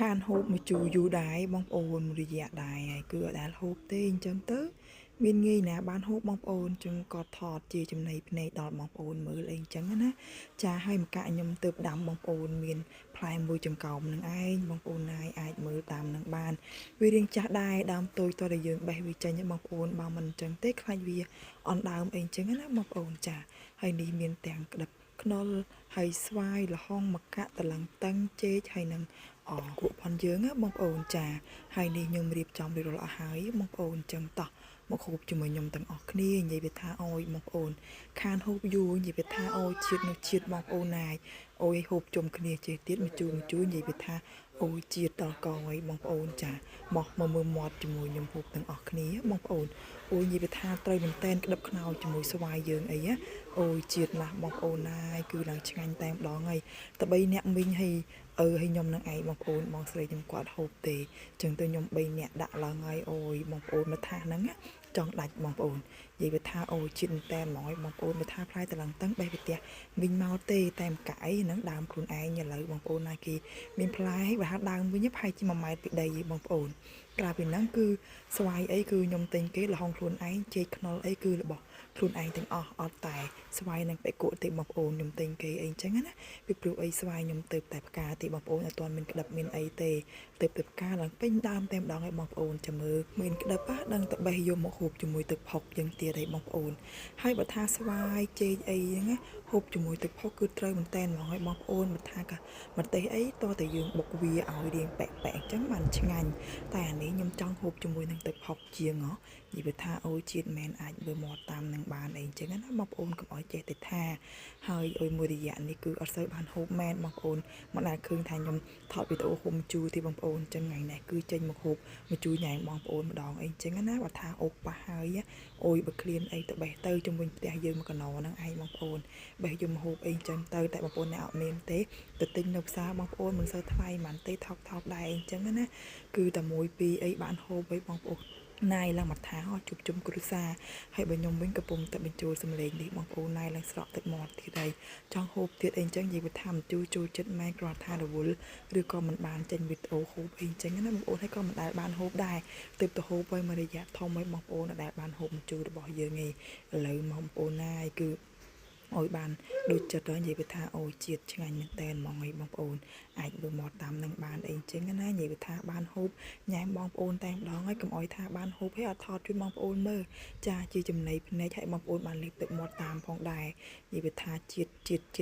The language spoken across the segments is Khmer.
ខានហូបមកជូរយូរដែរបងប្អូនរយៈដែរហើយគឺអត់ដែលហូបទេអញ្ចឹងទៅមានងាយណាបានហូបបងប្អូនចឹងក៏ថតជាចំណីភ្នែកដល់បងប្អូនមើលអីអញ្ចឹងណាចាឲ្យម្កាក់ខ្ញុំទៅដាំបងប្អូនមានផ្លែមួយចង្កោមនឹងឯងបងប្អូនណាយអាចមើលតាមនឹងបានវារៀងចាស់ដែរដើមតូចតតែយើងបេះវាចេញបងប្អូនបើមិនអញ្ចឹងទេខ្លាចវាអន់ដើមអីអញ្ចឹងណាបងប្អូនចាហើយនេះមានទាំងក្តឹបខ្នុរហើយស្វាយល្ហុងម្កាក់តលឹងតឹងចេកហើយនឹងគក់ផនយើងណាបងប្អូនចាហើយនេះខ្ញុំរៀបចំរួចរាល់អស់ហើយបងប្អូនចឹងតោះមកហូបជាមួយខ្ញុំទាំងអស់គ្នានិយាយវាថាអោយបងប្អូនខានហូបយូរនិយាយវាថាអោយជាតិនៅជាតិបងប្អូនណាយអោយហូបជុំគ្នាចេះទៀតមកជួយនិយាយវាថាអូយជាតិដល់កងអីបងប្អូនចាមកមើលមាត់ជាមួយខ្ញុំហូបទាំងអស់គ្នាបងប្អូនអូយនិយាយវាថាត្រូវមែនតែនក្តឹបខ្នោជាមួយស្វាយយើងអីណាអូយជាតិណាស់បងប្អូនណាយគឺឡើងឆ្ងាញ់តែម្ដងហើយតែបីអ្នកមីងហើយឲ្យខ្ញុំនឹងឯងបងប្អូនបងស្រីខ្ញុំគាត់ហូបទេចឹងទៅខ្ញុំ3នាក់ដាក់ឡើងហើយអូយបងប្អូនមកថាហ្នឹងចង់ដាច់បងប្អូននិយាយវាថាអូយជាតិតែហ្មងបងប្អូនមកថាផ្លែតឡឹងតឹងបេះផ្ទះមីងមកទេតែម្កាក់អីហ្នឹងដើមខ្លួនឯងឥឡូវបងប្អូនណាគេមានផ្លែហើយបើហៅដើមវិញប្រហែលជា1ម៉ែត្រពីដីបងប្អូនក្រៅពីហ្នឹងគឺស្វាយអីគឺខ្ញុំទិញគេលហុងខ្លួនឯងចេកខ្នុរអីគឺរបស់ខ្លួនឯងទាំងអស់អត់តែស្វាយនឹងបែកគក់ទេបងប្អូនខ្ញុំទិញគេអីចឹងណាពីព្រោះអីស្វាយខ្ញុំទៅតែផ្កាទេបងប្អូនអត់ទាន់មានក្តឹបមានអីទេទៅផ្កាឡើងពេញដើមតែម្ដងឲ្យបងប្អូនចាំមើលមានក្តឹបដឹងតែបេះយកមកហូបជាមួយទឹកផុកយ៉ាងទៀតឲ្យបងប្អូនហើយបើថាស្វាយចេកអីហ្នឹងណាហូបជាមួយទឹកផុកគឺត្រូវមែនតែនហ្មងឲ្យបងប្អូនបើថាកាម្ទេសអីតតែយើងបុកវាឲ្យរៀងប៉ែកអញ្ចឹងបានឆ្ងាញ់តែអានេះខ្ញុំចង់ហូបជាមួយនឹងទឹកផុកជាងហ៎និយាយថាអូយជាតិមែនអាចមើលមាត់តាមនឹងបានអីអញ្ចឹងណាបងប្អូនកុំឲ្យចេះតែថាហើយអុយមួយរយៈនេះគឺអត់សូវបានហូបមែនបងប្អូនមិនដែលឃើញថាខ្ញុំថតវីដេអូហូបជូរទេបងប្អូនអញ្ចឹងថ្ងៃនេះគឺចេញមកហូបមកជូរញ៉ែបងប្អូនម្ដងអីអញ្ចឹងណាបើថាអូប៉ះហើយអូយបើឃ្លានអីទៅបេះទៅជុំវិញផ្ទះយើងមកកណោហ្នឹងឯងបងប្អូនបេះយំហូបអីអញ្ចឹងទៅតែបងប្អូនអ្នកអត់មានទេទៅទិញនៅផ្សារបងប្អូនមិនសូវថ្លៃហ្មងទេថោកដែរអញ្ចឹងណាគឺតែមួយពីរអីបានហូបអីបងប្អូនណាយឡើងមកថាជួបជុំគ្រួសារហើយបើខ្ញុំវិញកំពុងតែបញ្ចូលសម្លេងនេះបងប្អូនណាយឡើងស្រក់ទឹកមាត់ទៀតហើយចង់ហូបទៀតអីអញ្ចឹងនិយាយថាមិនចូលចិត្តម៉ែគ្រាន់ថារវល់ឬក៏មិនបានចេញវីដេអូហូបអីអញ្ចឹងណាបងប្អូនហើយក៏មិនដែលបានហូបដែរទើបទៅហូបហើយមួយរយៈធំហើយបងប្អូនដែលបានហូបមជូររបស់យើងឯងឥឡូវបងប្អូនណាយគឺអោយបានដូចចិត្តហើយនិយាយថាអូជាតិឆ្ងាញ់មែនតែនហ្មងឯងបងប្អូនអាចមើលមាត់តាមនឹងបានអីអញ្ចឹងណានិយាយថាបានហូបញ៉ាំបងប្អូនតែម្ដងហើយកុំអោយថាបានហូបហើយអត់ថតជូនបងប្អូនមើលចាជាចំណីភ្នែកឲ្យបងប្អូនបានលេបទឹកមាត់តាមផងដែរនិយាយថាជា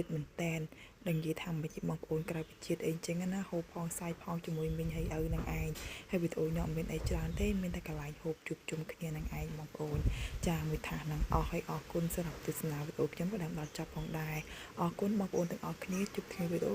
តិមែនតែនដឹងនិយាយថាមិនជាបងប្អូនក្រៅពីជាតិអីអញ្ចឹងណាហូបផងសាយផងជាមួយមីងហើយឪនឹងឯងហើយវីដេអូខ្ញុំមានអីច្រើនទេមានតែកន្លែងហូបជួបជុំគ្នានឹងឯងបងប្អូនចាមួយថានឹងអស់ហើយអរគុណសម្រាប់ទស្សនាវីដេអូខ្ញុំក៏ដល់ចប់ផងដែរអរគុណបងប្អូនទាំងអស់គ្នាជួបគ្នាវីដេអូ